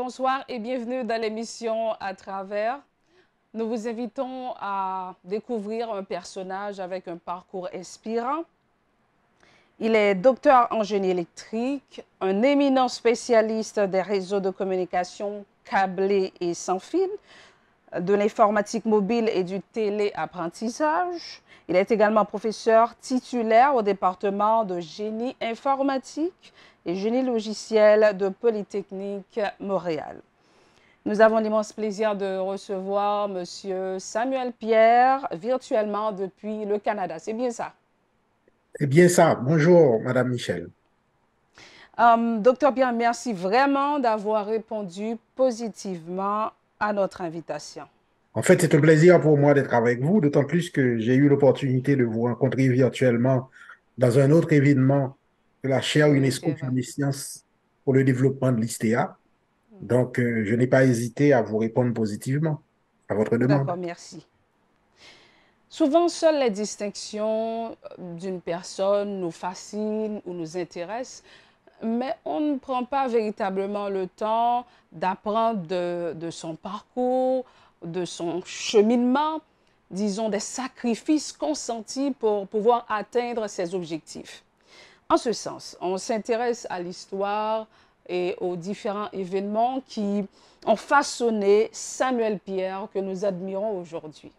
bonsoir et bienvenue dans l'émission À travers. Nous vous invitons à découvrir un personnage avec un parcours inspirant. Il est docteur en génie électrique, un éminent spécialiste des réseaux de communication câblés et sans fil, de l'informatique mobile et du téléapprentissage. Il est également professeur titulaire au département de génie informatique et génie logiciel de Polytechnique Montréal. Nous avons l'immense plaisir de recevoir Monsieur Samuel Pierre virtuellement depuis le Canada. C'est bien ça? C'est bien ça. Bonjour, Madame Michel. Docteur Pierre, merci vraiment d'avoir répondu positivement à notre invitation. En fait, c'est un plaisir pour moi d'être avec vous, d'autant plus que j'ai eu l'opportunité de vous rencontrer virtuellement dans un autre événement de la chaire Oui, UNESCO c'est pour vrai. les sciences pour le développement de l'ISTEA. Donc, je n'ai pas hésité à vous répondre positivement à votre demande. D'accord, merci. Souvent, seules les distinctions d'une personne nous fascinent ou nous intéressent, mais on ne prend pas véritablement le temps d'apprendre de son parcours, de son cheminement, disons des sacrifices consentis pour pouvoir atteindre ses objectifs. En ce sens, on s'intéresse à l'histoire et aux différents événements qui ont façonné Samuel Pierre que nous admirons aujourd'hui.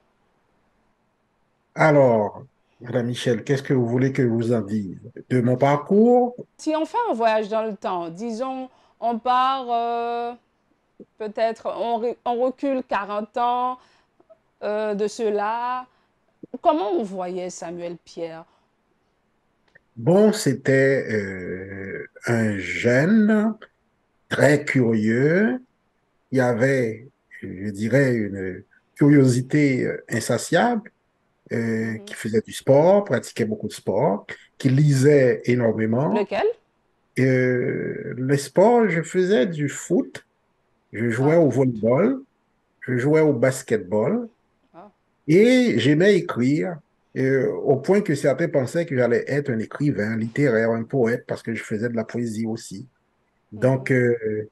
Alors, Madame Michel, qu'est-ce que vous voulez que je vous en dise? De mon parcours? Si on fait un voyage dans le temps, disons, on part peut-être, on recule 40 ans de cela, comment on voyait Samuel Pierre? Bon, c'était un jeune très curieux. Il y avait, je dirais, une curiosité insatiable, qui Mhm. faisait du sport, pratiquait beaucoup de sport, qui lisait énormément. Lequel? Le sport, je faisais du foot, je jouais Ah, au foot. volleyball, je jouais au basketball Ah. et j'aimais écrire, au point que certains pensaient que j'allais être un écrivain un littéraire, un poète, parce que je faisais de la poésie aussi. Donc, Mhm.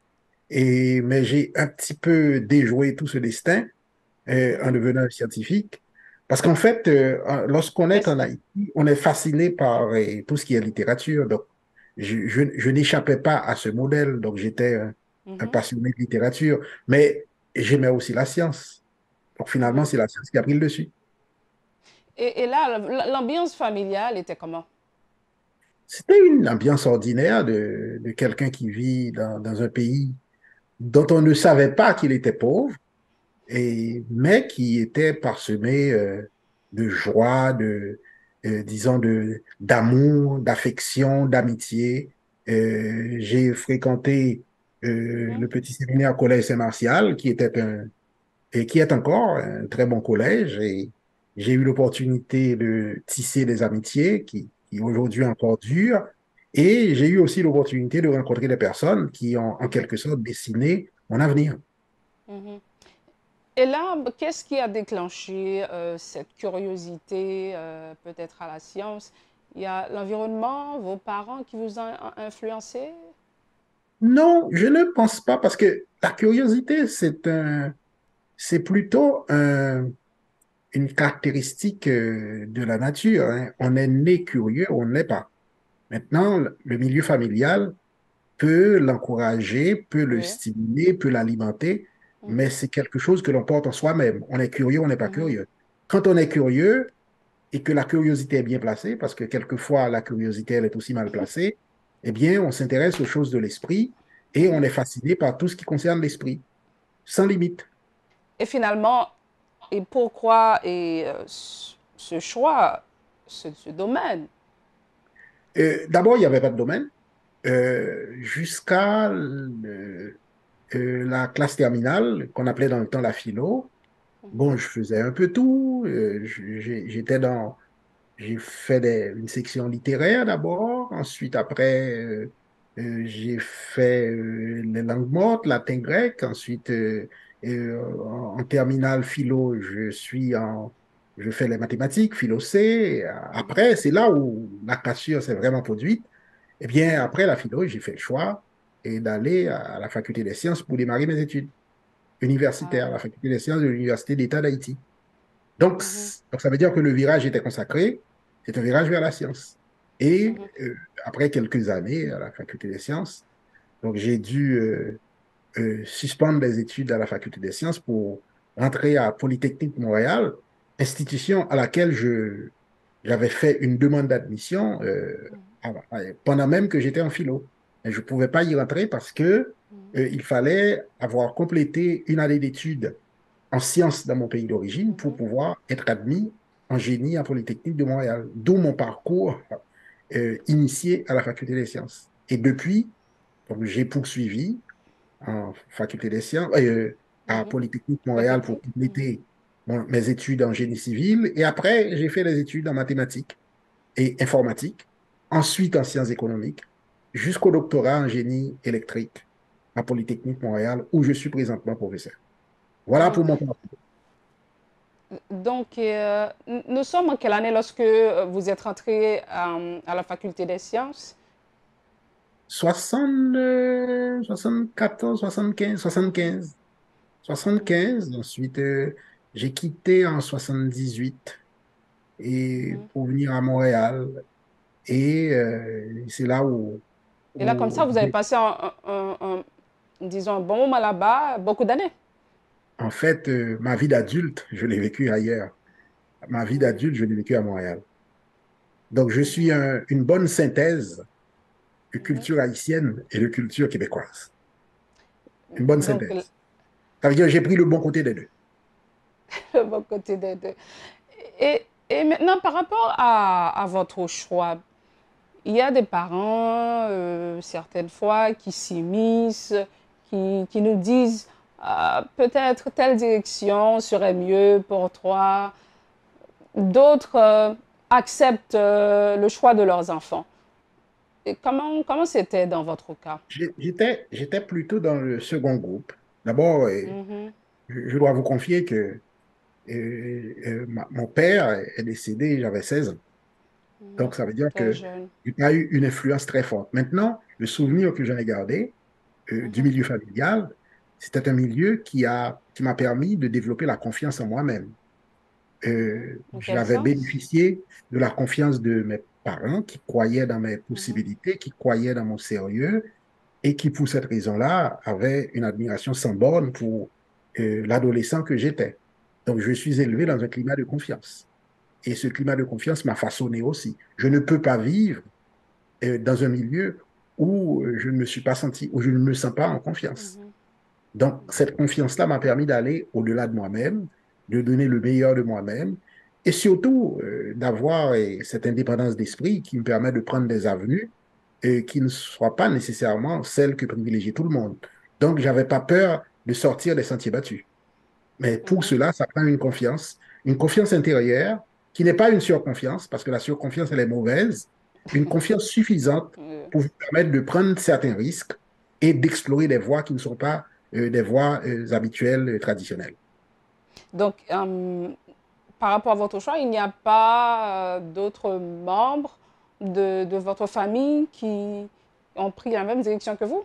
mais j'ai un petit peu déjoué tout ce destin en Mhm. devenant un scientifique. Parce qu'en fait, lorsqu'on est Qu'est-ce- en Haïti, on est fasciné par tout ce qui est littérature. Donc, je n'échappais pas à ce modèle. Donc, j'étais un Mhm. passionné de littérature. Mais j'aimais aussi la science. Donc, finalement, Mhm. c'est la science qui a pris le dessus. Et là, l'ambiance familiale était comment? C'était une ambiance ordinaire de quelqu'un qui vit dans un pays dont on ne savait pas qu'il était pauvre, mais qui était parsemé de joie, disons, d'amour, d'affection, d'amitié. J'ai fréquenté Mhm. le petit séminaire Collège Saint-Martial, et qui est encore un très bon collège. Et j'ai eu l'opportunité de tisser des amitiés qui aujourd'hui encore durent. Et j'ai eu aussi l'opportunité de rencontrer des personnes qui ont en Mhm. quelque sorte dessiné mon avenir. Mhm. Et là, qu'est-ce qui a déclenché cette curiosité peut-être à la science? Il y a l'environnement, vos parents qui vous ont influencé? Non, je ne pense pas parce que la curiosité, c'est plutôt une caractéristique de la nature, hein. On est né curieux, on ne l'est pas. Maintenant, le milieu familial peut l'encourager, peut le Oui. stimuler, peut l'alimenter, mais Mhm. c'est quelque chose que l'on porte en soi-même. On est curieux, on n'est pas Mhm. curieux. Quand on est curieux et que la curiosité est bien placée, parce que quelquefois la curiosité, elle est aussi mal placée, eh bien, on s'intéresse aux choses de l'esprit et on Mhm. est fasciné par tout ce qui concerne l'esprit, sans limite. Et finalement, et pourquoi ce choix, ce domaine? D'abord, il n'y avait pas de domaine. Jusqu'à la classe terminale, qu'on appelait dans le temps la philo. Mhm. Bon, je faisais un peu tout. J'ai fait une section littéraire d'abord. Ensuite, après, j'ai fait les langues mortes, latin, grec. Ensuite, en terminale philo, je fais les mathématiques, philo C. Mhm. Après, c'est là où la cassure s'est vraiment produite. Eh bien, après la philo, j'ai fait le choix. et d'aller à la faculté des sciences pour démarrer mes études Ah universitaires, oui. la faculté des sciences de l'Université d'État d'Haïti. Donc, Mhm, donc, ça veut dire que le virage était consacré, c'est un virage vers la science. Et mhm, après quelques années à la faculté des sciences, donc j'ai dû suspendre les études à la faculté des sciences pour rentrer à Polytechnique Montréal, institution à laquelle j'avais fait une demande d'admission pendant même que j'étais en philo. Mais je ne pouvais pas y rentrer parce que mhm, il fallait avoir complété une année d'études en sciences dans mon pays d'origine pour mhm. pouvoir être admis en génie à Polytechnique de Montréal, d'où mon parcours initié à la faculté des sciences. Et depuis, donc, j'ai poursuivi en faculté des sciences, à Mhm. Polytechnique La Montréal pour technique. Mhm. compléter mes études en génie civil. Et après, j'ai fait les études en mathématiques et informatique, ensuite en sciences économiques, jusqu'au doctorat en génie électrique à Polytechnique Montréal, où je suis présentement professeur. Voilà Mhm. pour mon parcours. Donc, nous sommes en quelle année lorsque vous êtes rentré à la faculté des sciences? 74, 75, 75. 75. Ensuite, j'ai quitté en 78 et Mhm. pour venir à Montréal. Et c'est là Et là, comme ça, vous avez j'ai- passé disons, un bon moment là-bas, beaucoup d'années. en fait, ma vie d'adulte, je l'ai vécue ailleurs. Ma vie Mhm. d'adulte, je l'ai vécue à Montréal. Donc, je suis Mhm. une bonne synthèse de Mhm. culture haïtienne et de culture québécoise. Une bonne Donc, synthèse. Ça veut dire que j'ai pris le bon côté des deux. le bon côté des deux. Et maintenant, par rapport à votre choix, il y a des parents, certaines fois, qui s'immiscent, qui nous disent peut-être telle direction serait mieux pour toi. D'autres acceptent le choix de leurs enfants. Et comment c'était dans votre cas? J'étais plutôt dans le second groupe. D'abord, Mhm, je dois vous confier que mon père est décédé, j'avais 16 ans. mhm. Donc, ça veut dire Très que jeune. il a eu une influence très forte. Maintenant, le souvenir que j'en ai gardé du Mhm. milieu familial, c'était un milieu qui m'a permis de développer la confiance en moi-même. Mhm. Dans quel J'avais sens? bénéficié de la confiance de mes parents qui croyaient dans mes Mhm, possibilités, qui croyaient dans mon sérieux et qui, pour cette raison-là, avaient une admiration sans borne pour l'adolescent que j'étais. Donc, je suis élevé mhm, dans un climat de confiance. Et ce climat de confiance m'a façonné aussi. Je ne peux pas vivre dans un milieu où je ne me suis pas senti, où je ne me sens pas en confiance. mhm, Donc, cette confiance-là m'a permis d'aller au-delà de moi-même, de donner le meilleur de moi-même et surtout d'avoir cette indépendance d'esprit qui me permet de prendre des avenues qui ne soient pas nécessairement celles que privilégie tout le monde. Donc, je n'avais pas peur de sortir des sentiers battus. Mais pour mhm. cela, ça prend une confiance intérieure qui n'est pas une surconfiance, parce que la surconfiance, elle est mauvaise, une confiance suffisante Euh, pour vous permettre de prendre certains risques et d'explorer des voies qui ne sont pas des voies habituelles, traditionnelles. Donc, par rapport à votre choix, il n'y a pas d'autres membres de votre famille qui ont pris la même direction que vous?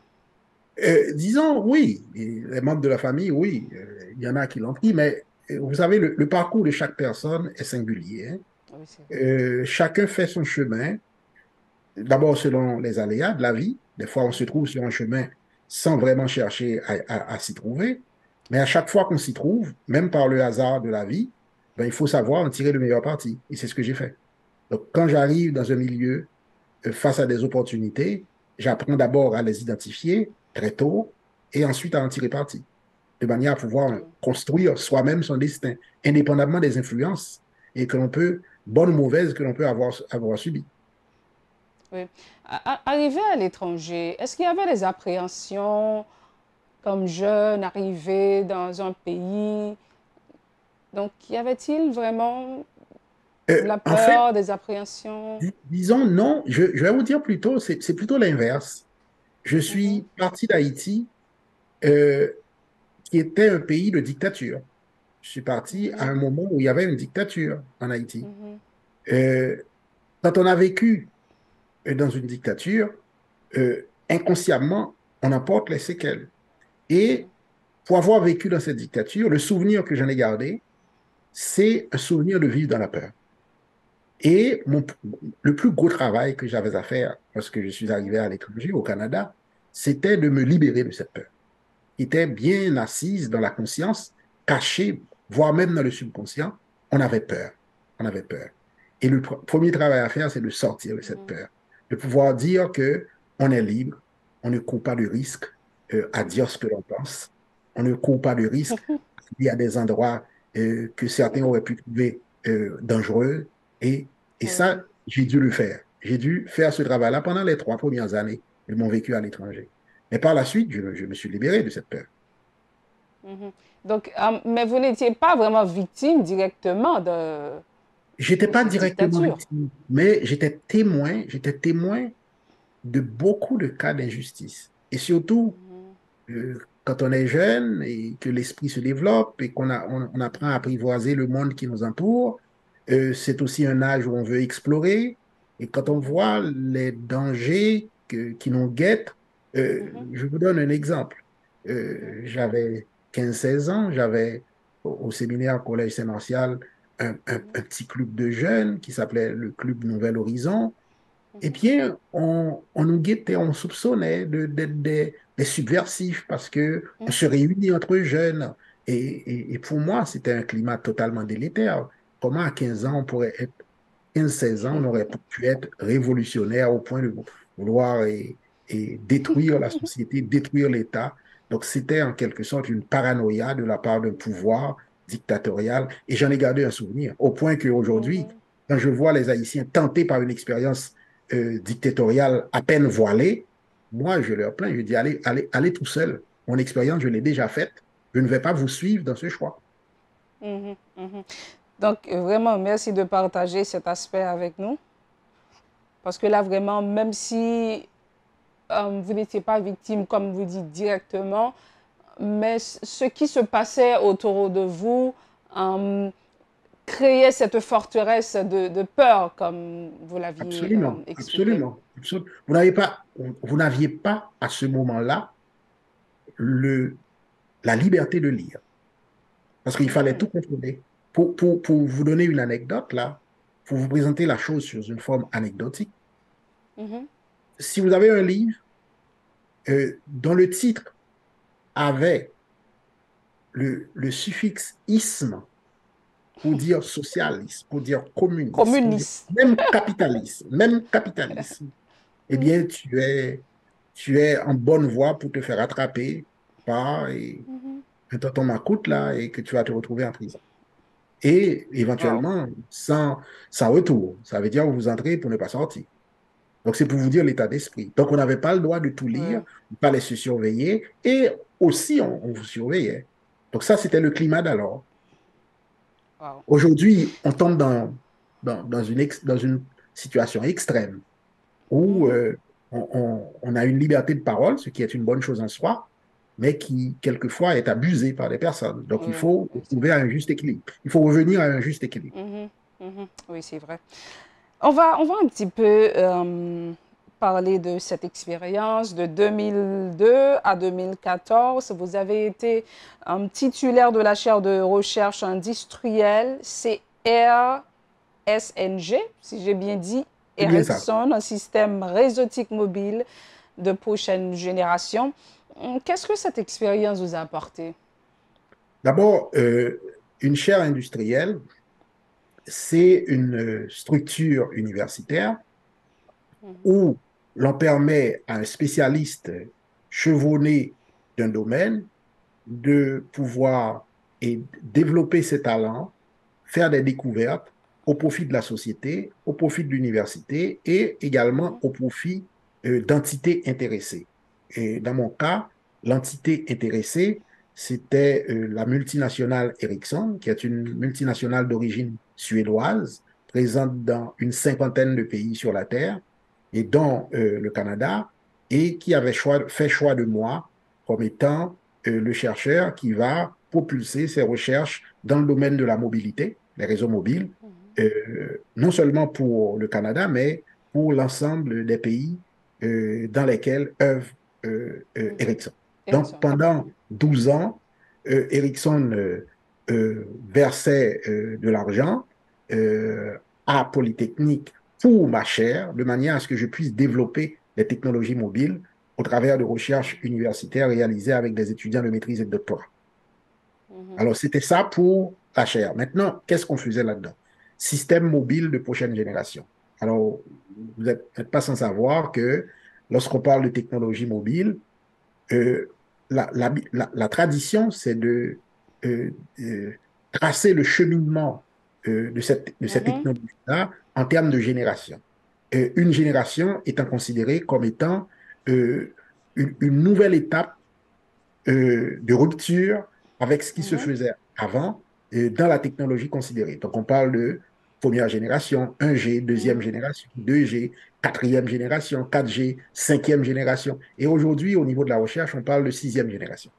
Disons, oui, les membres de la famille, oui, il y en a qui l'ont pris, mais vous savez, le parcours de chaque personne est singulier, hein. Oui, c'est vrai. Chacun fait son chemin. D'abord, selon les aléas de la vie, des fois, on se Mhm, trouve sur un chemin sans vraiment chercher à s'y trouver. Mais à chaque fois qu'on s'y trouve, même par le hasard de la vie, ben, il faut savoir en tirer le meilleur parti. Et c'est ce que j'ai fait. Donc, quand j'arrive dans un milieu face à des opportunités, j'apprends d'abord à les identifier très tôt et ensuite à en tirer parti, de manière à pouvoir mhm, construire soi-même son destin, indépendamment des influences et que l'on peut, bonnes ou mauvaises, que l'on peut avoir subies. oui. Arrivé à l'étranger, est-ce qu'il y avait des appréhensions comme jeune, arrivé dans un pays? Donc, y avait-il vraiment de la En fait, peur, des appréhensions? disons non, je vais vous dire plutôt, c'est plutôt l'inverse. Je Mhm, suis parti d'Haïti, euh, qui était un pays de dictature. Je suis parti à mhm, un moment où il y avait une dictature en Haïti. mhm, Euh, Quand on a vécu dans une dictature, inconsciemment, on emporte les séquelles. Et pour avoir vécu dans cette dictature, le souvenir que j'en ai gardé, c'est un souvenir de vivre dans la peur. Et le plus gros travail que j'avais à faire lorsque je suis arrivé à l'étranger, au Canada, c'était de me libérer de cette peur, qui était bien assise dans la conscience, cachée, voire même dans le subconscient. On avait peur. On avait peur. Et le premier travail à faire, c'est de sortir de cette peur, de pouvoir dire que on est libre, on ne court pas de risque à dire ce que l'on pense, on ne court pas de risque il y a des endroits que certains auraient pu trouver dangereux. Et, et ça, Oui. j'ai dû le faire. J'ai dû faire ce travail-là pendant les 3 premières années de mon vécu à l'étranger. Mais par la suite, je me suis libéré de cette peur. Mhm. Donc, mais vous n'étiez pas vraiment victime directement J'étais de pas cette directement dictature. victime, mais j'étais témoin de beaucoup de cas d'injustice. Et surtout, quand on est jeune et que l'esprit se développe et on apprend à apprivoiser le monde qui nous entoure, c'est aussi un âge où on veut explorer. Et quand on Mhm, voit les dangers qui nous guettent, mhm, je vous donne un exemple. mhm, J'avais 15 16 ans, j'avais au séminaire Collège Saint-Martial un petit club de jeunes qui s'appelait le Club Nouvel Horizon. Eh mhm, bien, on nous guettait, on soupçonnait d'être des subversifs parce que on se mhm, réunit entre jeunes. Et pour moi, c'était un climat totalement délétère. Comment à 15 ans, on pourrait être, 15 16 ans, on aurait pu être révolutionnaire au point de vouloir et détruire la société, détruire l'État. Donc, c'était en quelque sorte une paranoïa de la part d'un pouvoir dictatorial. Et j'en ai gardé un souvenir, au point qu'aujourd'hui, mhm. quand je vois les Haïtiens tentés par une expérience dictatoriale à peine voilée, moi, je leur plains, je dis, allez tout seul. Mon expérience, je l'ai déjà faite. Je ne vais pas vous suivre dans ce choix. Mhm, mhm. Donc, vraiment, merci de partager cet aspect avec nous. Parce que là, vraiment, même si vous n'étiez pas victime, comme vous dites directement, mais ce qui se passait autour de vous euh, créait cette forteresse de peur, comme vous l'aviez Absolument, expliqué. absolument, absolument. Vous n'aviez pas à ce moment-là le, la liberté de lire, parce qu'il fallait tout Mhm, contrôler. Pour vous donner une anecdote, là, pour vous présenter la chose sous une forme anecdotique, mhm. si vous avez un livre dont le titre avait le suffixe isme pour dire socialisme, pour dire communisme, pour dire Communiste. même capitalisme, eh bien, tu es en bonne voie pour te faire attraper par un tonton Macoute là et que tu vas te retrouver en prison. Et Wow. éventuellement, sans retour. Ça veut dire que vous entrez pour ne pas sortir. Donc, c'est pour vous dire l'état d'esprit. Donc, on n'avait pas le droit de tout lire, Ouais. il fallait se surveiller et aussi on vous surveillait. Donc, ça, c'était le climat d'alors. Wow. Aujourd'hui, on tombe dans une situation extrême où Mhm. on a une liberté de parole, ce qui est une bonne chose en soi, mais qui, quelquefois, est abusée par des personnes. Donc, il Oui, faut oui, c'est trouver vrai. un juste équilibre. Il faut revenir à un juste équilibre. Mhm, mhm. Oui, c'est vrai. On va un petit peu parler de cette expérience de 2002 à 2014. Vous avez été titulaire de la chaire de recherche industrielle CRSNG, si j'ai bien dit, C'est bien ça. Ericsson, un système réseautique mobile de prochaine génération. Qu'est-ce que cette expérience vous a apporté? D'abord, une chaire industrielle, c'est une structure universitaire Mhm, où l'on permet à un spécialiste chevronné d'un domaine de pouvoir développer ses talents, faire des découvertes au profit de la société, au profit de l'université et également mhm, au profit d'entités intéressées. Et dans mon cas, l'entité intéressée, c'était la multinationale Ericsson, qui est une multinationale d'origine suédoise, présente dans une cinquantaine de pays sur la Terre, et dont le Canada, et qui avait fait choix de moi comme étant le chercheur qui va propulser ses recherches dans le domaine de la mobilité, les réseaux mobiles, non seulement pour le Canada, mais pour l'ensemble des pays dans lesquels œuvre Ericsson. Donc, Ericsson. pendant 12 ans, Ericsson versait de l'argent à Polytechnique pour ma chaire, de manière à ce que je puisse développer les technologies mobiles au travers de recherches universitaires réalisées avec des étudiants de maîtrise et de doctorat. Mhm. Alors, c'était ça pour la chaire. Maintenant, qu'est-ce qu'on faisait là-dedans? Système mobile de prochaine génération. Alors, vous n'êtes pas sans savoir que lorsqu'on parle de technologie mobile, euh, la tradition, c'est de euh, euh, tracer le cheminement de cette Mhm. technologie-là en termes de génération. Une génération étant considérée comme étant euh, une nouvelle étape de rupture avec ce qui se Mhm. faisait avant dans la technologie considérée. Donc, on parle de première génération, 1G, deuxième Mhm. génération, 2G, quatrième génération, 4G, cinquième génération. Et aujourd'hui, au niveau de la recherche, on parle de sixième génération.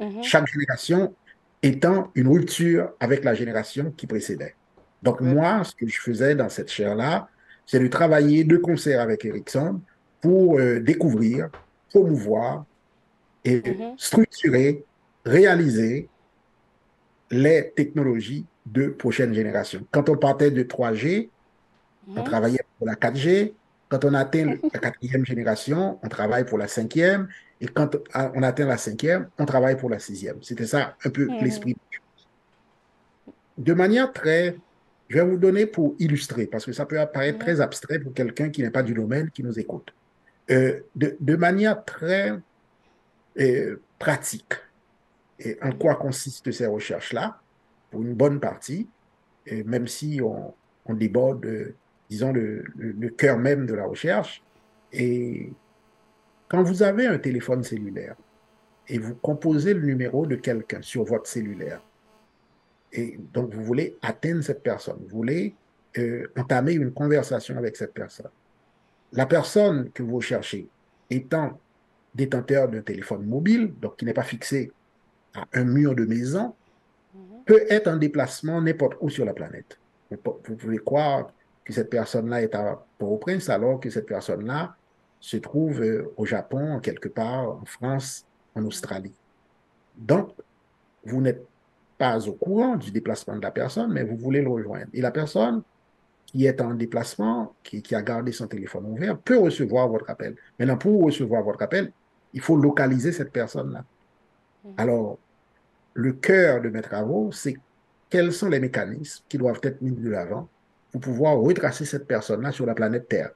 Mhm. Chaque génération étant une rupture avec la génération qui précédait. Donc, Oui. moi, ce que je faisais dans cette chaire-là, c'est de travailler de concert avec Ericsson pour découvrir, promouvoir et Mhm. structurer, réaliser les technologies de prochaine génération. Quand on partait de 3G, on Mhm. travaillait pour la 4G. Quand on atteint la quatrième génération, on travaille pour la cinquième. Et quand on atteint la cinquième, on travaille pour la sixième. C'était ça un peu Mhm. l'esprit. De manière très, je vais vous donner pour illustrer, parce que ça peut apparaître Mhm. très abstrait pour quelqu'un qui n'est pas du domaine, qui nous écoute. De manière très pratique, et en Mhm. quoi consistent ces recherches-là, pour une bonne partie, et même si on déborde, disons, le cœur même de la recherche. Et quand vous avez un téléphone cellulaire et vous composez le numéro de quelqu'un sur votre cellulaire, et donc vous voulez atteindre cette personne, vous voulez entamer une conversation avec cette personne. La personne que vous cherchez étant détenteur d'un téléphone mobile, donc qui n'est pas fixé à un mur de maison, Mhm. peut être en déplacement n'importe où sur la planète. Vous pouvez croire que cette personne-là est à Port-au-Prince alors que cette personne-là se trouve au Japon, quelque part, en France, en Australie. Donc, vous n'êtes pas au courant du déplacement de la personne, mais vous voulez le rejoindre. Et la personne qui est en déplacement, qui a gardé son téléphone ouvert, peut recevoir votre appel. Maintenant, pour recevoir votre appel, il faut localiser cette personne-là. Mhm. Alors, le cœur de mes travaux, c'est quels sont les mécanismes qui doivent être mis de l'avant pour pouvoir retracer cette personne-là sur la planète Terre,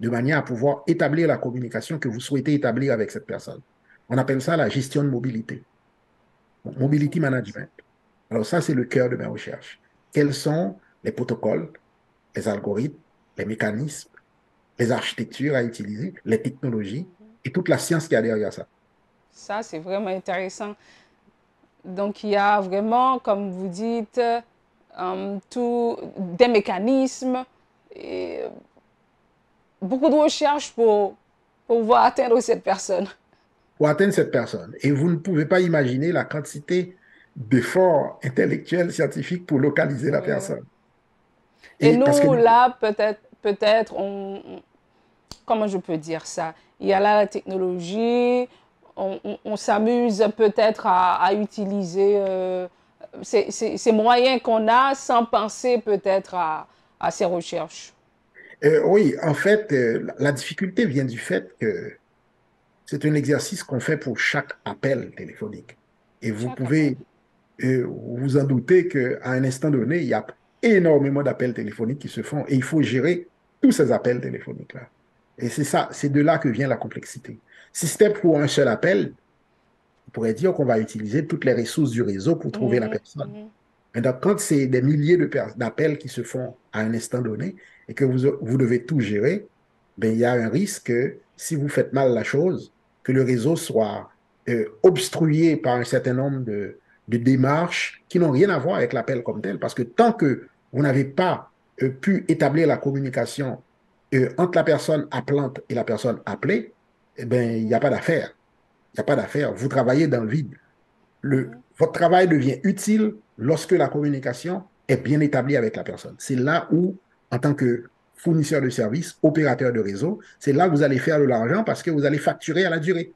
de manière à pouvoir établir la communication que vous souhaitez établir avec cette personne. On appelle ça la gestion de mobilité, donc, Très mobility intéressant. management. Alors ça, c'est le cœur de mes recherches. Quels sont les protocoles, les algorithmes, les mécanismes, les architectures à utiliser, les technologies et toute la science qui a derrière ça. Ça, c'est vraiment intéressant. Donc, il y a vraiment, comme vous dites, tout, des mécanismes et beaucoup de recherches pour pouvoir atteindre cette personne. Pour atteindre cette personne. Et vous ne pouvez pas imaginer la quantité d'efforts intellectuels, scientifiques pour localiser la Oui. personne. Et Et parce que, nous, là, peut-être, comment je peux dire ça? Il y a là la technologie, on s'amuse peut-être à utiliser ces moyens qu'on a sans penser peut-être à ces recherches. oui, en fait, la difficulté vient du fait que c'est un exercice qu'on fait pour chaque appel téléphonique. Et vous Chaque appel. pouvez vous en douter qu'à un instant donné, il y a énormément d'appels téléphoniques qui se font et il faut gérer tous ces appels téléphoniques-là. Et c'est ça, c'est de là que vient la complexité. Si c'était pour un seul appel, on pourrait dire qu'on va utiliser toutes les ressources du réseau pour trouver la Mhm, personne. mhm, Maintenant, quand c'est des milliers d'appels qui se font à un instant donné et que vous devez tout gérer, ben, il y a un risque que si vous faites mal la chose, que le réseau soit obstrué par un certain nombre de démarches qui n'ont rien à voir avec l'appel comme tel. Parce que tant que vous n'avez pas pu établir la communication entre la personne appelante et la personne appelée, eh ben, il n'y a mhm, pas d'affaire. Il n'y a pas d'affaire. Vous travaillez dans le vide. mhm. Votre travail devient utile lorsque la communication est bien établie avec la personne. C'est là où, en tant que fournisseur de services, opérateur de réseau, c'est là que vous allez faire de l'argent parce que vous allez facturer à la durée.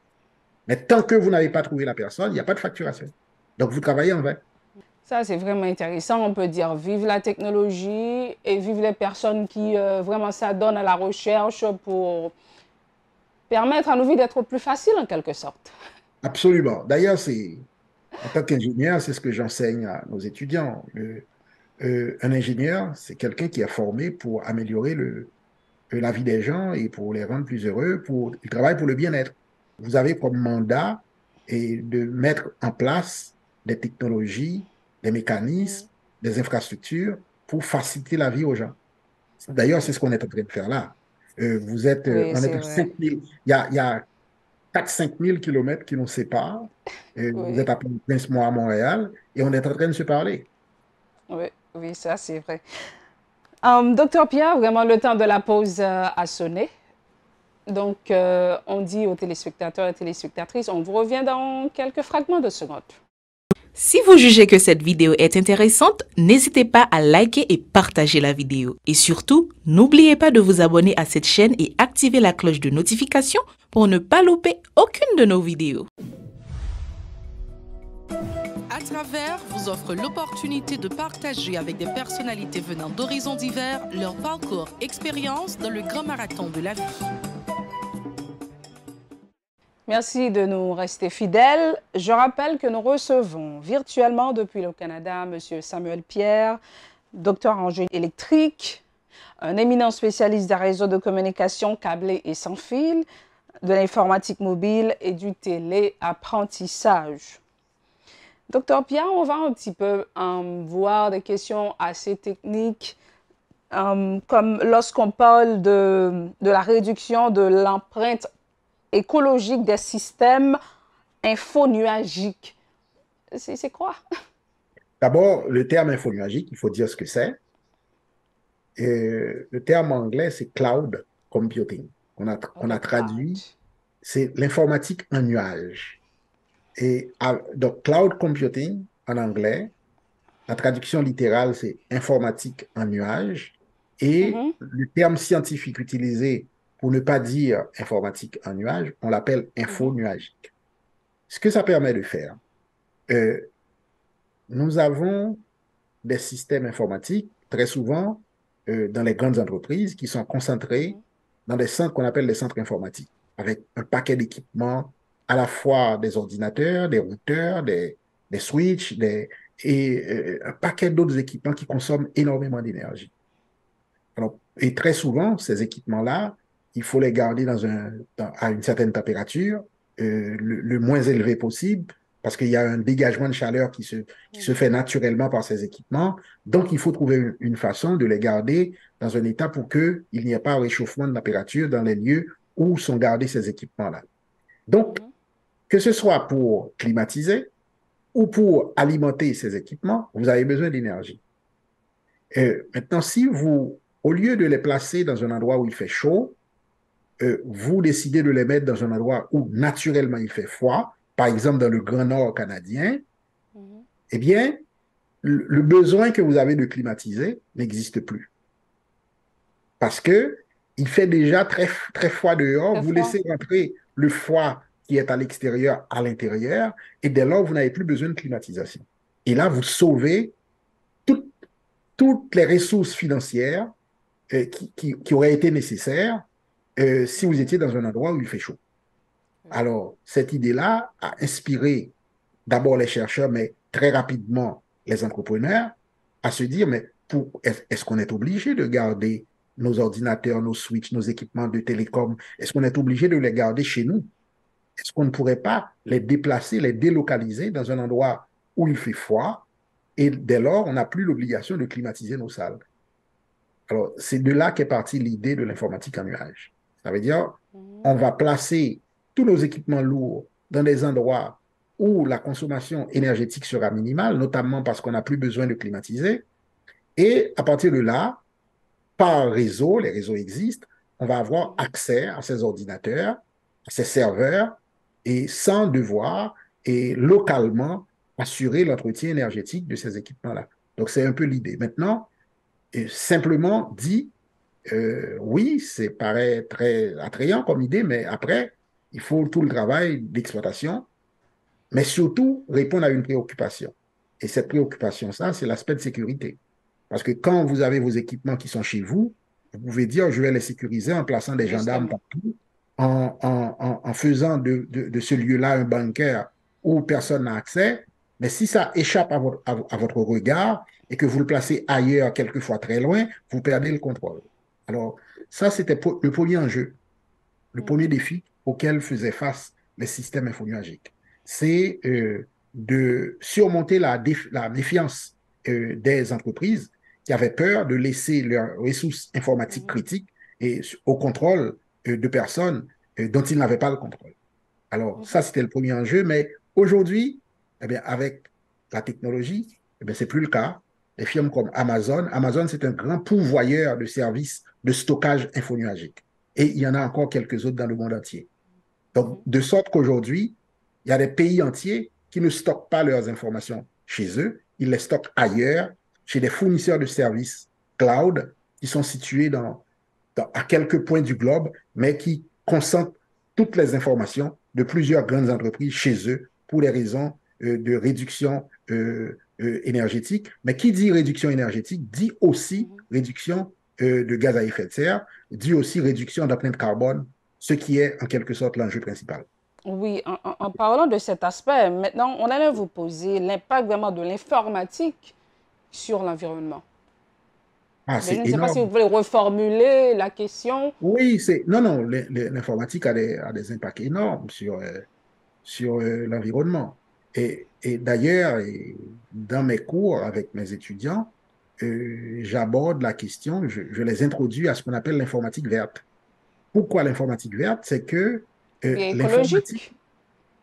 Mais tant que vous n'avez pas trouvé la personne, il n'y a pas de facturation. Donc, vous travaillez en vain. Ça, c'est vraiment intéressant. On peut dire vive la technologie et vive les personnes qui vraiment s'adonnent à la recherche pour permettre à nos vies d'être plus faciles en quelque sorte. Absolument. D'ailleurs, en tant qu'ingénieur, c'est ce que j'enseigne à nos étudiants. Un ingénieur, c'est quelqu'un qui est formé pour améliorer la vie des gens et pour les rendre plus heureux, il travaille pour le bien-être. Vous avez comme mandat de mettre en place des technologies, des Mm. mécanismes, des infrastructures pour faciliter la vie aux gens. D'ailleurs, c'est ce qu'on est en train de faire là. Oui, On est c'est à vrai. 5000, il y a 4 5 000 kilomètres qui nous séparent. Vous êtes Oui, à Prince, moi à Montréal, et on est en train de se parler. oui, oui, ça c'est vrai. Docteur Pierre, vraiment le temps de la pause a sonné. Donc, on dit aux téléspectateurs et téléspectatrices, on vous revient dans quelques fragments de secondes. Si vous jugez que cette vidéo est intéressante, n'hésitez pas à liker et partager la vidéo. Et surtout, n'oubliez pas de vous abonner à cette chaîne et activer la cloche de notification pour ne pas louper aucune de nos vidéos. À travers vous offre l'opportunité de partager avec des personnalités venant d'horizons divers leur parcours, expérience dans le grand marathon de la vie. Merci de nous rester fidèles. Je rappelle que nous recevons virtuellement depuis le Canada M. Samuel Pierre, docteur en génie électrique, un éminent spécialiste des réseaux de communication câblés et sans fil, de l'informatique mobile et du téléapprentissage. Docteur Pierre, on va un petit peu voir des questions assez techniques, comme lorsqu'on parle de la réduction de l'empreinte écologique des systèmes infonuagiques. C'est quoi? D'abord, le terme infonuagique, il faut dire ce que c'est. Le terme anglais, c'est cloud computing. On a OK, cloud. traduit, c'est l'informatique en nuage. Donc, cloud computing en anglais, la traduction littérale, c'est informatique en nuage. Et Mhm, le terme scientifique utilisé pour ne pas dire informatique en nuage, on l'appelle mhm, infonuagique. Ce que ça permet de faire, euh, nous avons des systèmes informatiques, très souvent dans les grandes entreprises, qui sont concentrés mhm, dans des centres qu'on appelle les centres informatiques, avec un paquet d'équipements, à la fois des ordinateurs, des routeurs, des switches, un paquet d'autres équipements qui consomment énormément d'énergie. Et très souvent, ces équipements-là, il faut les garder à une certaine température, le moins élevée possible, parce qu'il y a un dégagement de chaleur qui se fait naturellement par ces équipements. Donc, il faut trouver une façon de les garder dans un état pour qu'il n'y ait pas un réchauffement de température dans les lieux où sont gardés ces équipements-là. Donc, mhm, que ce soit pour climatiser ou pour alimenter ces équipements, vous avez besoin d'énergie. Maintenant, au lieu de les placer dans un endroit où il fait chaud, vous décidez de les mettre dans un endroit où naturellement il fait froid, par exemple dans le Grand Nord canadien, mhm. eh bien, le besoin que vous avez de climatiser n'existe plus. Parce que il fait déjà très, très froid dehors, Très vous froid. laissez rentrer le froid qui est à l'extérieur à l'intérieur, et dès lors, vous n'avez plus besoin de climatisation. Et là, vous sauvez toutes, toutes les ressources financières qui auraient été nécessaires si vous Mhm, étiez dans un endroit où il fait chaud. Alors, cette idée-là a inspiré d'abord les chercheurs, mais très rapidement les entrepreneurs, à se dire, mais est-ce qu'on est obligé de garder nos ordinateurs, nos switches, nos équipements de télécom? Est-ce qu'on est obligé de les garder chez nous? Est-ce qu'on ne pourrait pas les déplacer, les délocaliser dans un endroit où il fait froid et dès lors, on n'a plus l'obligation de climatiser nos salles? Alors, c'est de là qu'est partie l'idée de l'informatique en nuage. Ça veut dire, on mhm. va placer tous nos équipements lourds dans des endroits où la consommation énergétique sera minimale, notamment parce qu'on n'a plus besoin de climatiser. Et à partir de là, par réseau, les réseaux existent, on va avoir Mhm. accès à ces ordinateurs, à ces serveurs, et sans devoir, et localement, assurer l'entretien énergétique de ces équipements-là. Donc, c'est un peu l'idée. Maintenant, simplement dit, oui, c'est paraît très attrayant comme idée, mais après, il faut tout le travail d'exploitation, mais surtout répondre à une préoccupation. Et cette préoccupation, ça, c'est l'aspect de sécurité. Parce que quand vous avez vos équipements qui sont chez vous, vous pouvez dire, je vais les sécuriser en plaçant des gendarmes Justement. partout, en faisant de ce lieu-là un bunker où personne n'a accès. Mais si ça échappe à votre regard et que vous le placez ailleurs, quelquefois très loin, vous perdez le contrôle. Alors, ça, c'était le premier enjeu, le premier Mhm. défi auquel faisaient face les systèmes infonuagiques. C'est de surmonter la méfiance des entreprises qui avaient peur de laisser leurs ressources informatiques Mhm. critiques et au contrôle de personnes dont ils n'avaient pas le contrôle. Alors, ça, Mhm. c'était le premier enjeu, mais aujourd'hui, eh bien, avec la technologie, eh bien, c'est plus le cas. Les firmes comme Amazon, Amazon, c'est un grand pourvoyeur de services de stockage infonuagique. Et il y en a encore quelques autres dans le monde entier. Donc, Mhm. de sorte qu'aujourd'hui, il y a des pays entiers qui ne stockent pas leurs informations chez eux, ils les stockent ailleurs, chez des fournisseurs de services cloud qui sont situés à quelques points du globe, mais qui concentrent toutes les informations de plusieurs grandes entreprises chez eux pour des raisons de réduction énergétique. Mais qui dit réduction énergétique dit aussi Mhm. réduction de gaz à effet de serre, dit aussi réduction d'empreinte carbone, ce qui est en quelque sorte l'enjeu principal. Oui, en parlant de cet aspect, maintenant, on allait vous poser l'impact vraiment de l'informatique sur l'environnement. Ah, Mais je c'est ne sais pas si vous énorme. voulez reformuler la question. Oui, c'est non, non, l'informatique a des impacts énormes sur l'environnement. Et d'ailleurs, dans mes cours avec mes étudiants, j'aborde la question, je les introduis à ce qu'on appelle l'informatique verte. Pourquoi l'informatique verte? C'est que Ou bien l'informatique, écologique.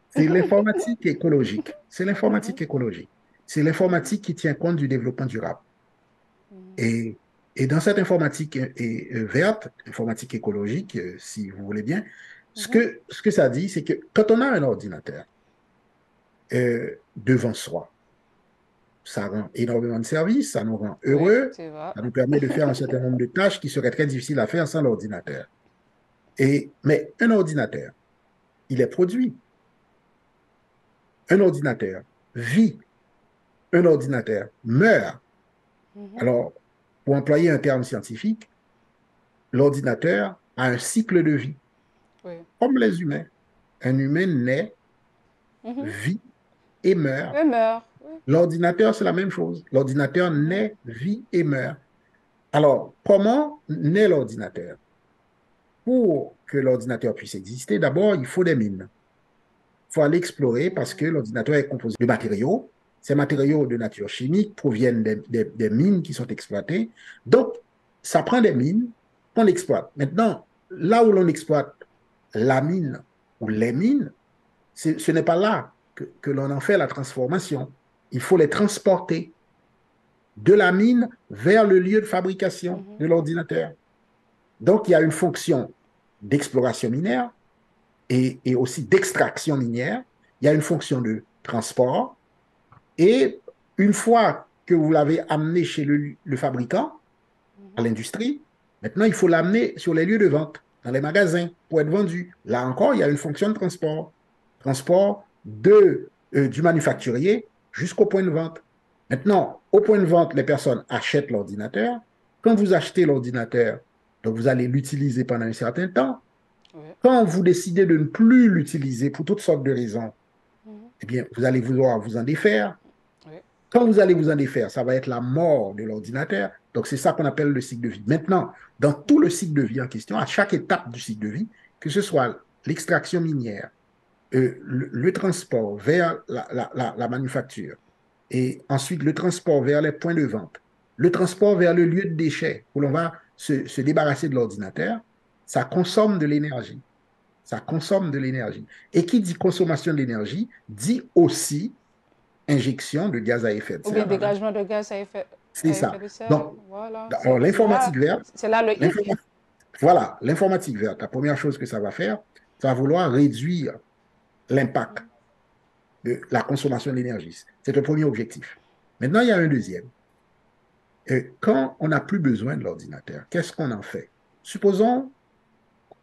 c'est l'informatique écologique. C'est Mhm. l'informatique écologique. C'est l'informatique qui tient compte du développement durable. Et, et dans cette informatique verte, informatique écologique, si vous voulez bien, Mhm. ce que ça dit, c'est que quand on a un ordinateur devant soi, ça rend énormément de services, ça nous rend Oui, heureux, c'est vrai. ça nous permet de faire un certain nombre de tâches qui seraient très difficiles à faire sans l'ordinateur. Mais un ordinateur, il est produit. Un ordinateur vit. Un ordinateur meurt. Mhm. Alors, pour employer un terme scientifique, l'ordinateur a un cycle de vie, Oui. comme les humains. Un humain naît, Mhm. vit et meurt. Et meurt. Oui. L'ordinateur, c'est la même chose. L'ordinateur Mhm. naît, vit et meurt. Alors, comment naît l'ordinateur? Pour que l'ordinateur puisse exister, d'abord, il faut des mines. Il faut aller explorer parce que Mhm. l'ordinateur est composé de matériaux. Ces matériaux de nature chimique proviennent des mines qui sont exploitées. Donc, ça prend des mines qu'on exploite. Maintenant, là où l'on exploite la mine ou les mines, ce n'est pas là que l'on en fait la transformation. Il faut les transporter de la mine vers le lieu de fabrication Mhm. de l'ordinateur. Donc, il y a une fonction d'exploration minière et aussi d'extraction minière. Il y a une fonction de transport. Et une fois que vous l'avez amené chez le fabricant, à Mhm. l'industrie, maintenant, il faut l'amener sur les lieux de vente, dans les magasins, pour être vendu. Là encore, il y a une fonction de transport. Transport du manufacturier jusqu'au point de vente. Maintenant, au point de vente, les personnes achètent l'ordinateur. Quand vous achetez l'ordinateur, donc vous allez l'utiliser pendant un certain temps. Oui. Quand vous décidez de ne plus l'utiliser pour toutes sortes de raisons, Mhm. eh bien, vous allez vouloir vous en défaire. Oui. Quand vous allez vous en défaire, ça va être la mort de l'ordinateur. Donc, c'est ça qu'on appelle le cycle de vie. Maintenant, dans tout le cycle de vie en question, à chaque étape du cycle de vie, que ce soit l'extraction minière, le transport vers la manufacture, et ensuite le transport vers les points de vente, le transport vers le lieu de déchets où l'on va se débarrasser de l'ordinateur, ça consomme de l'énergie. Ça consomme de l'énergie. Et qui dit consommation d'énergie dit aussi injection de gaz à effet de Ou bien serre dans la. dégagement de gaz C'est à effet ça. de serre. Donc, Voilà. alors l'informatique verte, C'est là le hic. l'informa- voilà, l'informatique verte, la première chose que ça va faire, ça va vouloir réduire l'impact de la consommation d'énergie. C'est le premier objectif. Maintenant, il y a un deuxième. Quand on n'a plus besoin de l'ordinateur, qu'est-ce qu'on en fait? Supposons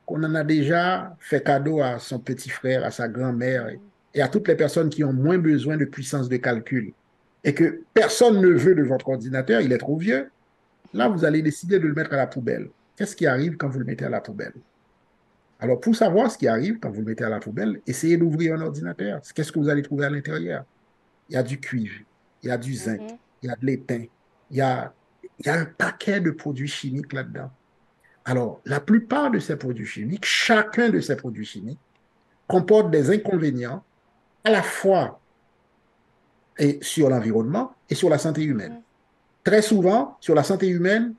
qu'on en a déjà fait cadeau à son petit frère, à sa grand-mère et à toutes les personnes qui ont moins besoin de puissance de calcul et que personne ne veut de votre ordinateur, il est trop vieux, là, vous allez décider de le mettre à la poubelle. Qu'est-ce qui arrive quand vous le mettez à la poubelle? Alors, pour savoir ce qui arrive quand vous le mettez à la poubelle, essayez d'ouvrir un ordinateur. Qu'est-ce que vous allez trouver à l'intérieur? Il y a du cuivre, il y a du zinc, Mhm. il y a de l'étain, il y a, il y a un paquet de produits chimiques là-dedans. Alors, la plupart de ces produits chimiques, chacun de ces produits chimiques, comporte des inconvénients à la fois et sur l'environnement et sur la santé humaine. Mhm. Très souvent, sur la santé humaine,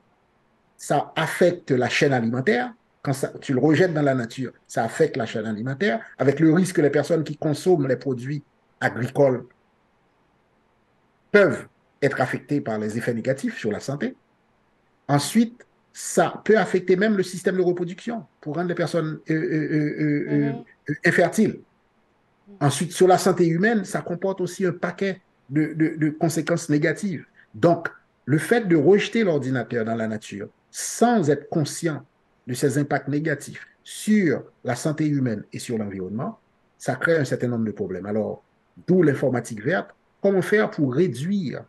ça affecte la chaîne alimentaire. Quand tu le rejettes dans la nature, ça affecte la chaîne alimentaire, avec le risque que les personnes qui consomment les produits agricoles peuvent être affectées par les effets négatifs sur la santé. Ensuite, ça peut affecter même le système de reproduction pour rendre les personnes Mhm. infertiles. Ensuite, sur la santé humaine, ça comporte aussi un paquet de conséquences négatives. Donc, le fait de rejeter l'ordinateur dans la nature sans être conscient de ses impacts négatifs sur la santé humaine et sur l'environnement, ça crée un certain nombre de problèmes. Alors, d'où l'informatique verte. Comment faire pour réduire,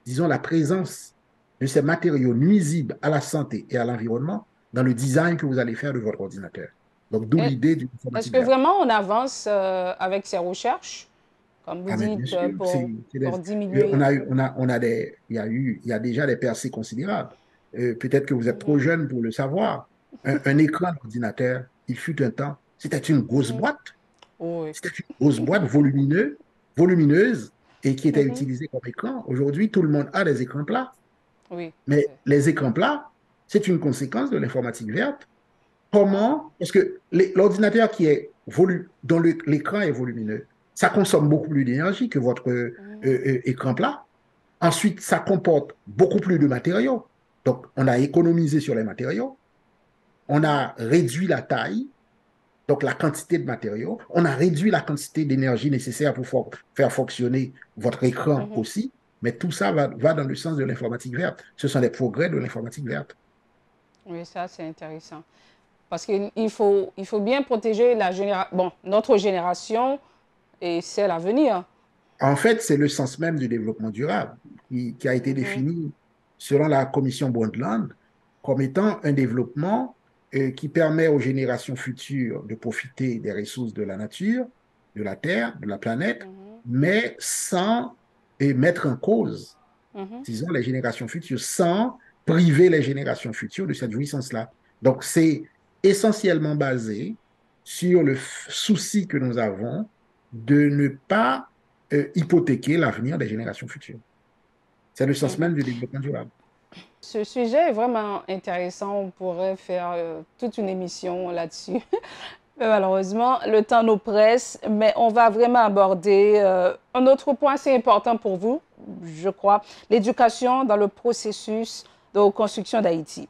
disons, la présence de ces matériaux nuisibles à la santé et à l'environnement dans le design que vous allez faire de votre ordinateur? Donc, d'où Et l'idée d'une est-ce informatique que verte. vraiment on avance avec ces recherches, comme vous Ah, mais bien dites, sûr, pour diminuer? il y a déjà des percées considérables. Peut-être que vous êtes trop Mhm. jeune pour le savoir. Un écran d'ordinateur, il fut un temps, c'était une grosse Mhm. boîte. Oui. C'était une grosse boîte volumineuse et qui était Mhm. utilisée comme écran. Aujourd'hui, tout le monde a des écrans plats. Oui. Mais les écrans plats, c'est une conséquence de l'informatique verte. Comment? Parce que l'ordinateur dont l'écran est volumineux, ça consomme beaucoup plus d'énergie que votre Mhm. écran plat. Ensuite, ça comporte beaucoup plus de matériaux. Donc, on a économisé sur les matériaux, on Mhm. a réduit la taille, donc la quantité de matériaux, on a réduit la quantité d'énergie nécessaire pour faire fonctionner votre écran Mhm. aussi, mais tout ça va dans le sens de l'informatique verte. Ce sont les progrès de l'informatique verte. Oui, ça c'est intéressant. Parce il faut bien protéger notre génération et celle à venir. En fait, c'est le sens même du développement durable qui a été Mhm. défini selon la Commission Brundtland comme étant un développement qui permet aux générations futures de profiter des ressources de la nature, de la Terre, de la planète, Mhm. mais sans mettre en cause, Mhm. disons, les générations futures, sans priver les générations futures de cette jouissance-là. Donc, c'est essentiellement basé sur le souci que nous avons de ne pas hypothéquer l'avenir des générations futures. C'est le sens Mhm. même du développement durable. Ce sujet est vraiment intéressant. On pourrait faire toute une émission là-dessus. Mais malheureusement, le temps nous presse, mais on va vraiment aborder un autre point assez important pour vous, je crois, l'éducation dans le processus de reconstruction d'Haïti.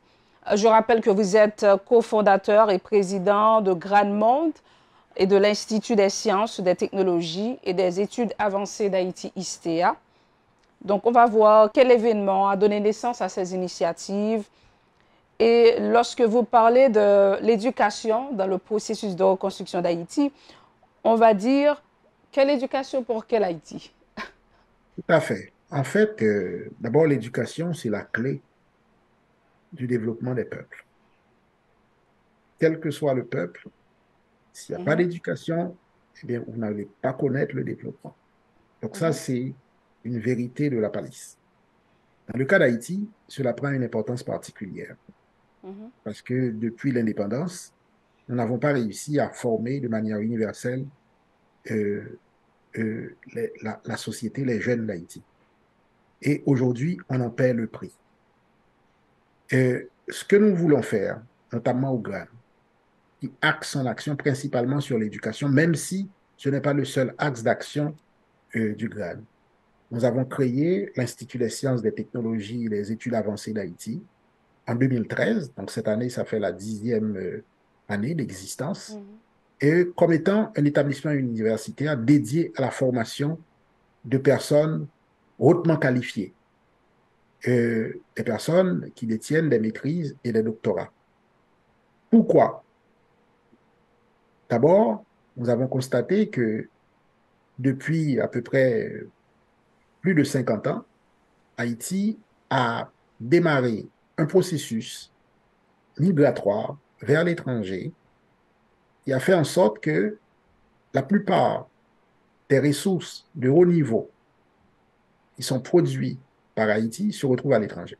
Je rappelle que vous êtes cofondateur et président de Grand Monde et de l'Institut des sciences, des technologies et des études avancées d'Haïti, ISTEA. Donc, on va voir quel événement a donné naissance à ces initiatives. Et lorsque vous parlez de l'éducation dans le processus de reconstruction d'Haïti, on va dire quelle éducation pour quel Haïti? Tout à fait. En fait, d'abord, l'éducation, c'est la clé du développement des peuples. Quel que soit le peuple, s'il n'y a pas Mhm. d'éducation, eh bien, vous n'allez pas connaître le développement. Donc ça, Mhm. c'est une vérité de la palisse. Dans le cas d'Haïti, cela prend une importance particulière Mhm. parce que depuis l'indépendance, nous n'avons pas réussi à former de manière universelle euh, la société, les jeunes d'Haïti. Et aujourd'hui, on en paie le prix. Ce que nous voulons faire, notamment au GRAN, qui axe son action principalement sur l'éducation, même si ce n'est pas le seul axe d'action du GRAN. Nous avons créé l'Institut des sciences, des technologies et des études avancées d'Haïti en 2013. Donc cette année, ça fait la 10e année d'existence. Mhm. Et comme étant un établissement universitaire dédié à la formation de personnes hautement qualifiées, des personnes qui détiennent des maîtrises et des doctorats. Pourquoi? D'abord, nous avons constaté que depuis à peu près plus de 50 ans, Haïti a démarré un processus migratoire vers l'étranger qui a fait en sorte que la plupart des ressources de haut niveau qui sont produites par Haïti se retrouvent à l'étranger.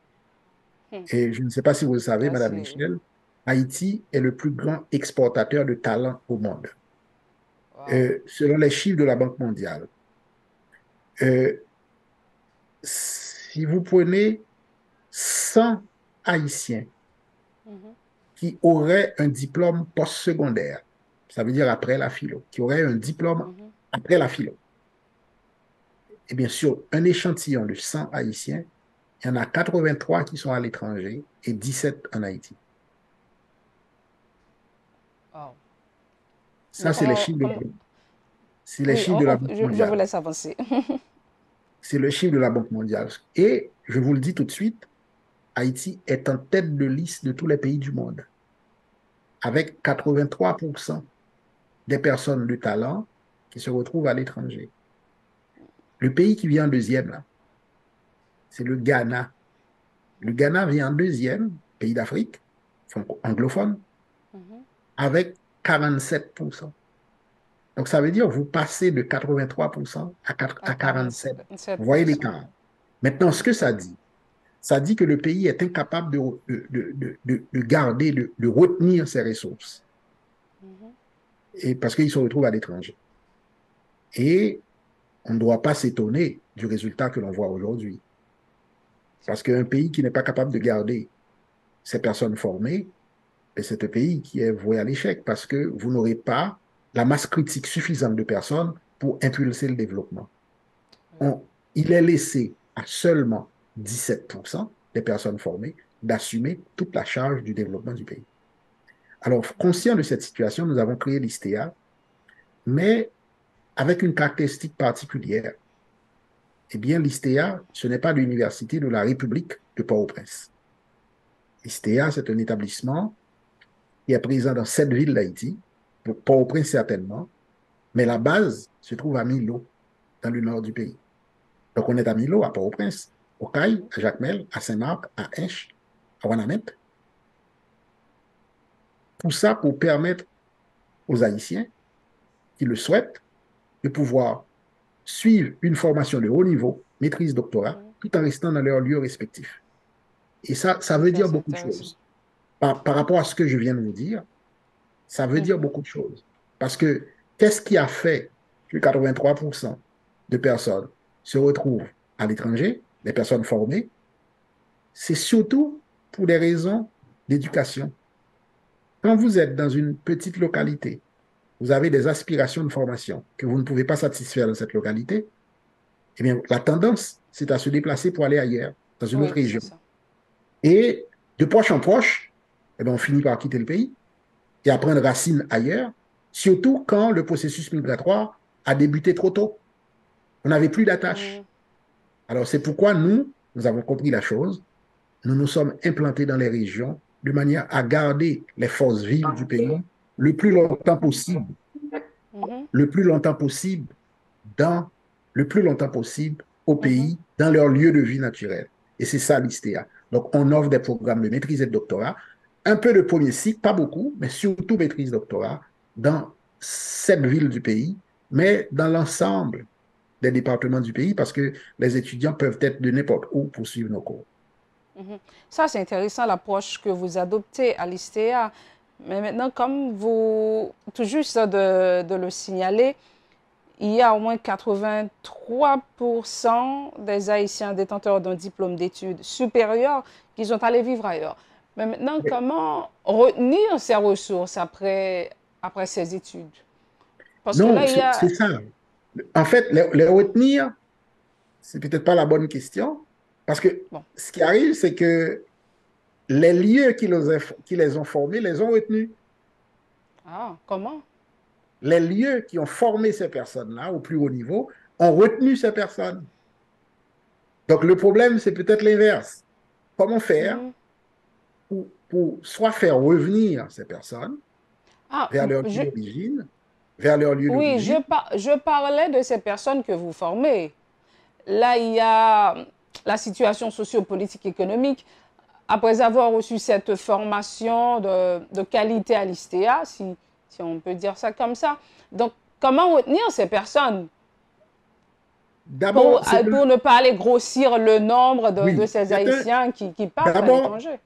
Hmm. Et je ne sais pas si vous le savez, Ça, Madame c'est... Michel, Haïti est le plus grand exportateur de talents au monde, Wow. selon les chiffres de la Banque mondiale. Euh, si vous prenez 100 Haïtiens Mhm. qui auraient un diplôme postsecondaire, ça veut dire après la philo, qui auraient un diplôme Mhm. après la philo, et bien sûr, un échantillon de 100 Haïtiens, il y en a 83 qui sont à l'étranger et 17 en Haïti. Wow. Ça, Mais c'est les oui, chiffres de la Banque je vous mondiale. laisse avancer. C'est le chiffre de la Banque mondiale. Et je vous le dis tout de suite, Haïti est en tête de liste de tous les pays du monde, avec 83% des personnes de talent qui se retrouvent à l'étranger. Le pays qui vient en deuxième, là, c'est le Ghana. Le Ghana vient en deuxième, pays d'Afrique, anglophone, Mhm. avec 47%. Donc, ça veut dire que vous passez de 83% À à 47%. 47%. Vous voyez l'écart. Maintenant, ce que ça dit que le pays est incapable de garder, de retenir ses ressources, Mhm. et parce qu'il se retrouve à l'étranger. Et on ne doit pas s'étonner du résultat que l'on voit aujourd'hui. Parce qu'un pays qui n'est pas capable de garder ses personnes formées, c'est un pays qui est voué à l'échec parce que vous n'aurez pas la masse critique suffisante de personnes pour impulser le développement. On, il est laissé à seulement 17% des personnes formées d'assumer toute la charge du développement du pays. Alors, conscient de cette situation, nous avons créé l'ISTEA, mais avec une caractéristique particulière. Eh bien, l'ISTEA, ce n'est pas l'université de la République de Port-au-Prince. L'ISTEA, c'est un établissement qui est présent dans 7 villes d'Haïti, pour Port-au-Prince certainement, mais la base se trouve à Milo, dans le nord du pays. Donc, on est à Milo, à Port-au-Prince, au Caille, à Jacmel, à Saint-Marc, à Hinche, à Ouanamette. Tout ça pour permettre aux Haïtiens qui le souhaitent de pouvoir suivre une formation de haut niveau, maîtrise, doctorat, Mhm. tout en restant dans leur lieu respectif. Et ça veut Ça, dire c'est beaucoup de intéressant. choses. Par rapport à ce que je viens de vous dire, ça veut dire Mhm. beaucoup de choses. Parce que qu'est-ce qui a fait que 83% de personnes se retrouvent à l'étranger, des personnes formées? C'est surtout pour des raisons d'éducation. Quand vous êtes dans une petite localité, vous avez des aspirations de formation que vous ne pouvez pas satisfaire dans cette localité, eh bien, la tendance, c'est à se déplacer pour aller ailleurs, dans une autre Oui, c'est région. ça. Et de proche en proche, eh bien, on finit par quitter le pays et à prendre racine ailleurs, surtout quand le processus migratoire a débuté trop tôt. On n'avait plus d'attache. Mhm. Alors, c'est pourquoi nous avons compris la chose. Nous nous sommes implantés dans les régions de manière à garder les forces vives du pays le plus longtemps possible, Mhm. le plus longtemps possible dans le plus longtemps possible au Mhm. pays, dans leur lieu de vie naturel. Et c'est ça l'ISTEA. Donc, on offre des programmes de maîtrise et de doctorat, un peu de premier cycle, pas beaucoup, mais surtout maîtrise doctorat dans 7 villes du pays, mais dans l'ensemble des départements du pays, parce que les étudiants peuvent être de n'importe où pour suivre nos cours. Mhm. Ça, c'est intéressant, l'approche que vous adoptez à l'ISTEA. Mais maintenant, comme vous, tout juste de le signaler, il y a au moins 83% des Haïtiens détenteurs d'un diplôme d'études supérieures qui sont allés vivre ailleurs. Mais maintenant, comment retenir ces ressources après ces études? Parce que Non, là, il y a... c'est ça. En fait, les retenir, c'est peut-être pas la bonne question, parce que Bon, ce qui arrive, c'est que les lieux qui les ont formés les ont retenus. ah, comment? Les lieux qui ont formé ces personnes-là au plus haut niveau ont retenu ces personnes. Donc le problème, c'est peut-être l'inverse. Comment faire Mhm. pour soit faire revenir ces personnes, Ah, vers leur lieu je, d'origine, vers leur lieu oui, d'origine. je parlais de ces personnes que vous formez. Là, il y a la situation socio-politique économique. Après avoir reçu cette formation de qualité à l'ISTEA, si on peut dire ça comme ça. Donc, comment retenir ces personnes D'abord, c'est pour ne pas aller grossir le nombre de oui, ces Haïtiens qui partent à d'abord, l'étranger?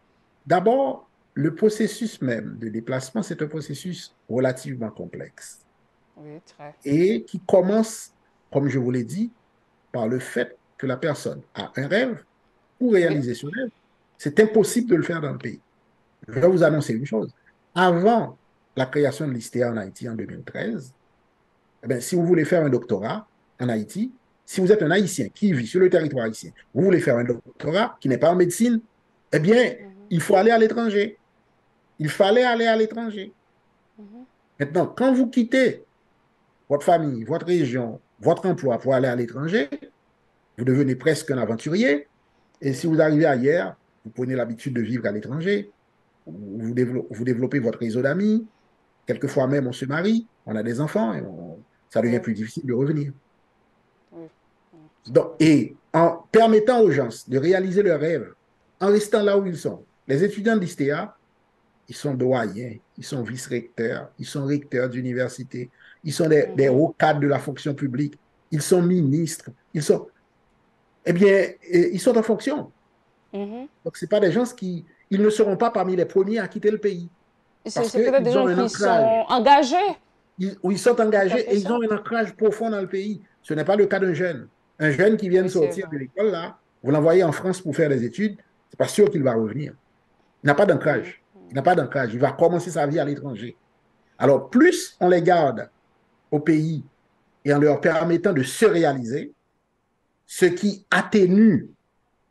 d'abord, le processus même de déplacement, c'est un processus relativement complexe Oui, très. et qui commence, comme je vous l'ai dit, par le fait que la personne a un rêve. Pour Oui. réaliser ce rêve, c'est impossible de le faire dans le pays. Je vais vous annoncer une chose. Avant la création de l'ISTEA en Haïti en 2013, eh bien, si vous voulez faire un doctorat en Haïti, si vous êtes un Haïtien qui vit sur le territoire haïtien, vous voulez faire un doctorat qui n'est pas en médecine, eh bien, il faut aller à l'étranger. Il fallait aller à l'étranger. Maintenant, quand vous quittez votre famille, votre région, votre emploi pour aller à l'étranger, vous devenez presque un aventurier. Et si vous arrivez ailleurs, vous prenez l'habitude de vivre à l'étranger, vous développez votre réseau d'amis, quelquefois même on se marie, on a des enfants et ça devient Oui, plus difficile de revenir. oui, c'est Donc, vrai. et en permettant aux gens de réaliser leurs rêves, en restant là où ils sont, les étudiants de l'ISTEA, ils sont doyens, ils sont vice-recteurs, ils sont recteurs d'université, ils sont des hauts cadres de la fonction publique, ils sont ministres, eh bien, ils sont en fonction. Mhm. Donc, ce pas des gens ils ne seront pas parmi les premiers à quitter le pays parce C'est peut-être des qu'ils ont gens un qui ancrage. sont engagés, Ils sont en engagés quelque et ils ont sorte. un ancrage profond dans le pays. Ce n'est pas le cas d'un jeune. Un jeune qui vient de Oui, c'est sortir de vrai. l'école, là, vous l'envoyez en France pour faire des études, c'est pas sûr qu'il va revenir. Il n'a pas Mhm. d'ancrage. Il n'a pas d'ancrage. Il va commencer sa vie à l'étranger. Alors, plus on les garde au pays et en leur permettant de se réaliser, ce qui atténue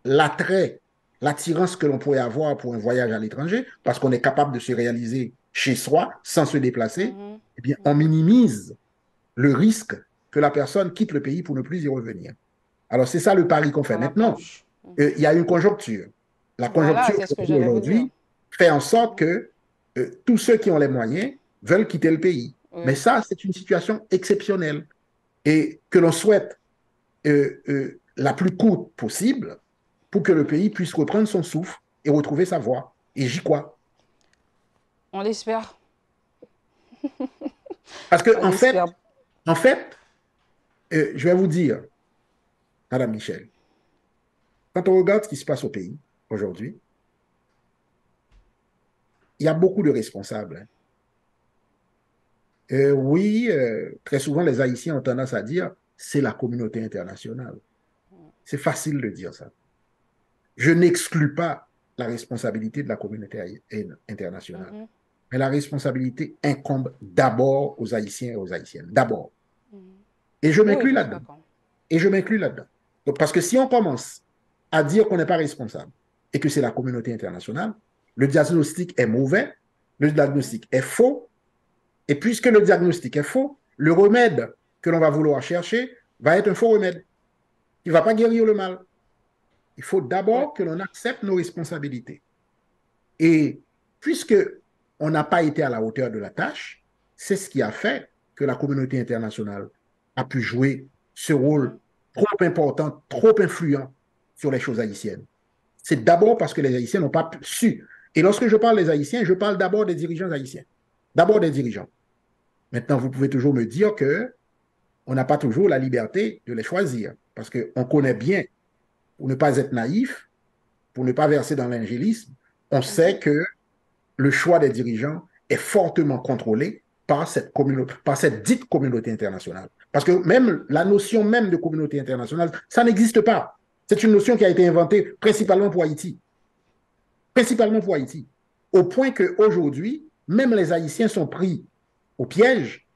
l'attrait, l'attirance que l'on pourrait avoir pour un voyage à l'étranger, parce qu'on est capable de se réaliser chez soi sans se déplacer, Mhm. eh bien, on Mhm. minimise le risque que la personne quitte le pays pour ne plus y revenir. Alors, c'est ça le pari qu'on fait. Par Maintenant, l'approche. il y a une conjoncture. La Voilà, conjoncture c'est ce que j'allais vous dire. aujourd'hui fait en sorte que tous ceux qui ont les moyens veulent quitter le pays. Mais Oui. ça, c'est une situation exceptionnelle et que l'on souhaite la plus courte possible pour que le pays puisse reprendre son souffle et retrouver sa voie. Et j'y crois. On l'espère. Parce que, On l'espère. en fait je vais vous dire, Madame Michel, quand on regarde ce qui se passe au pays aujourd'hui, il y a beaucoup de responsables. Hein. Oui, très souvent, les Haïtiens ont tendance à dire c'est la communauté internationale. C'est facile de dire ça. Je n'exclus pas la responsabilité de la communauté internationale. Mhm. Mais la responsabilité incombe d'abord aux Haïtiens et aux Haïtiennes. D'abord. Et je Oui, m'inclus je suis là-dedans. d'accord. Et je m'inclus là-dedans. Donc, parce que si on commence à dire qu'on n'est pas responsable et que c'est la communauté internationale, le diagnostic est mauvais, le diagnostic est faux, et puisque le diagnostic est faux, le remède que l'on va vouloir chercher va être un faux remède qui ne va pas guérir le mal. Il faut Oui. d'abord que l'on accepte nos responsabilités. Et puisque on n'a pas été à la hauteur de la tâche, c'est ce qui a fait que la communauté internationale a pu jouer ce rôle Mhm. trop important, trop influent sur les choses haïtiennes. C'est d'abord parce que les Haïtiens n'ont pas su. Et lorsque je parle des Haïtiens, je parle d'abord des dirigeants haïtiens. D'abord des dirigeants. Maintenant, vous pouvez toujours me dire que on n'a pas toujours la liberté de les choisir. Parce qu'on connaît bien, pour ne pas être naïf, pour ne pas verser dans l'ingélisme, on Mhm. sait que le choix des dirigeants est fortement contrôlé par par cette dite communauté internationale. Parce que même la notion même de communauté internationale, ça n'existe pas. C'est une notion qui a été inventée principalement pour Haïti. Principalement pour Haïti. Au point qu'aujourd'hui, même les Haïtiens sont pris au piège.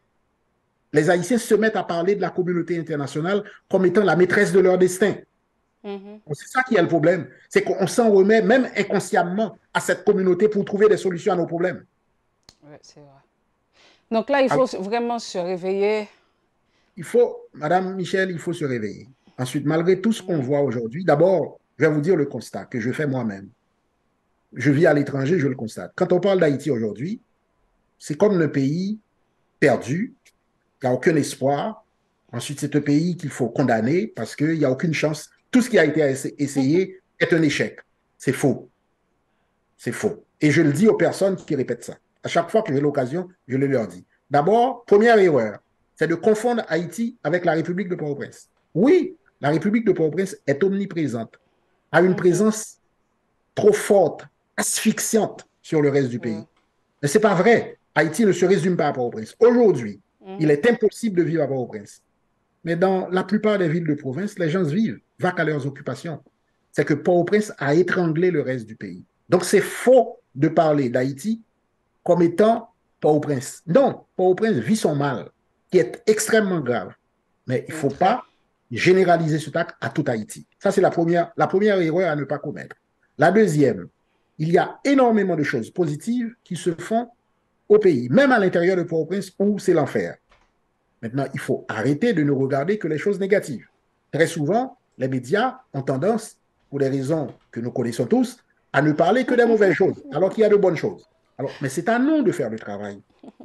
Les Haïtiens se mettent à parler de la communauté internationale comme étant la maîtresse de leur destin. Mhm. C'est ça qui est le problème. C'est qu'on s'en remet même inconsciemment à cette communauté pour trouver des solutions à nos problèmes. Oui, c'est vrai. Donc là, il Alors, faut vraiment se réveiller. Madame Michel, il faut se réveiller. Ensuite, malgré tout ce qu'on voit aujourd'hui, d'abord, je vais vous dire le constat que je fais moi-même. Je vis à l'étranger, je le constate. Quand on parle d'Haïti aujourd'hui, c'est comme un pays perdu, il n'y a aucun espoir. Ensuite, c'est un pays qu'il faut condamner parce qu'il n'y a aucune chance. Tout ce qui a été essayé est un échec. C'est faux. C'est faux. Et je le dis aux personnes qui répètent ça. À chaque fois que j'ai l'occasion, je le leur dis. D'abord, première erreur, c'est de confondre Haïti avec la République de Port-au-Prince. Oui, la République de Port-au-Prince est omniprésente, a une présence trop forte, asphyxiante sur le reste du pays. Mais ce n'est pas vrai. Haïti ne se résume pas à Port-au-Prince. Aujourd'hui, il est impossible de vivre à Port-au-Prince. Mais dans la plupart des villes de province, les gens vivent, vaquent à leurs occupations. C'est que Port-au-Prince a étranglé le reste du pays. Donc, c'est faux de parler d'Haïti comme étant Port-au-Prince. Non, Port-au-Prince vit son mal, qui est extrêmement grave. Mais il ne faut pas généraliser ce acte à tout Haïti. Ça, c'est la première erreur à ne pas commettre. La deuxième, il y a énormément de choses positives qui se font au pays, même à l'intérieur de Port-au-Prince où c'est l'enfer. Maintenant, il faut arrêter de ne regarder que les choses négatives. Très souvent, les médias ont tendance, pour des raisons que nous connaissons tous, à ne parler que des mauvaises choses, alors qu'il y a de bonnes choses. Alors, mais c'est à nous de faire le travail,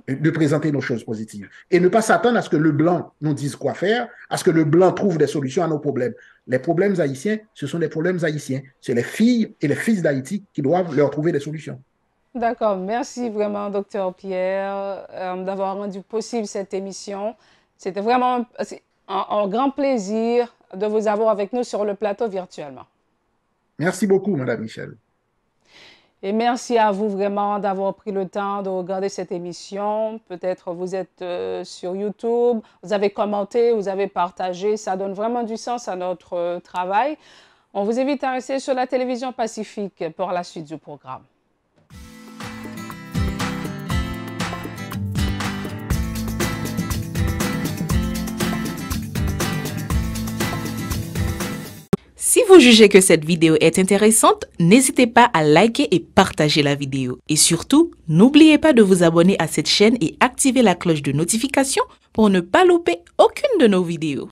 de présenter nos choses positives, et ne pas s'attendre à ce que le blanc nous dise quoi faire, à ce que le blanc trouve des solutions à nos problèmes. Les problèmes haïtiens, ce sont des problèmes haïtiens. C'est les filles et les fils d'Haïti qui doivent leur trouver des solutions. D'accord, merci vraiment, Dr Pierre, d'avoir rendu possible cette émission. C'était vraiment un grand plaisir de vous avoir avec nous sur le plateau virtuellement. Merci beaucoup, Madame Michel. Et merci à vous vraiment d'avoir pris le temps de regarder cette émission. Peut-être vous êtes sur YouTube, vous avez commenté, vous avez partagé. Ça donne vraiment du sens à notre travail. On vous invite à rester sur la télévision Pacifique pour la suite du programme. Si vous jugez que cette vidéo est intéressante, n'hésitez pas à liker et partager la vidéo. Et surtout, n'oubliez pas de vous abonner à cette chaîne et activer la cloche de notification pour ne pas louper aucune de nos vidéos.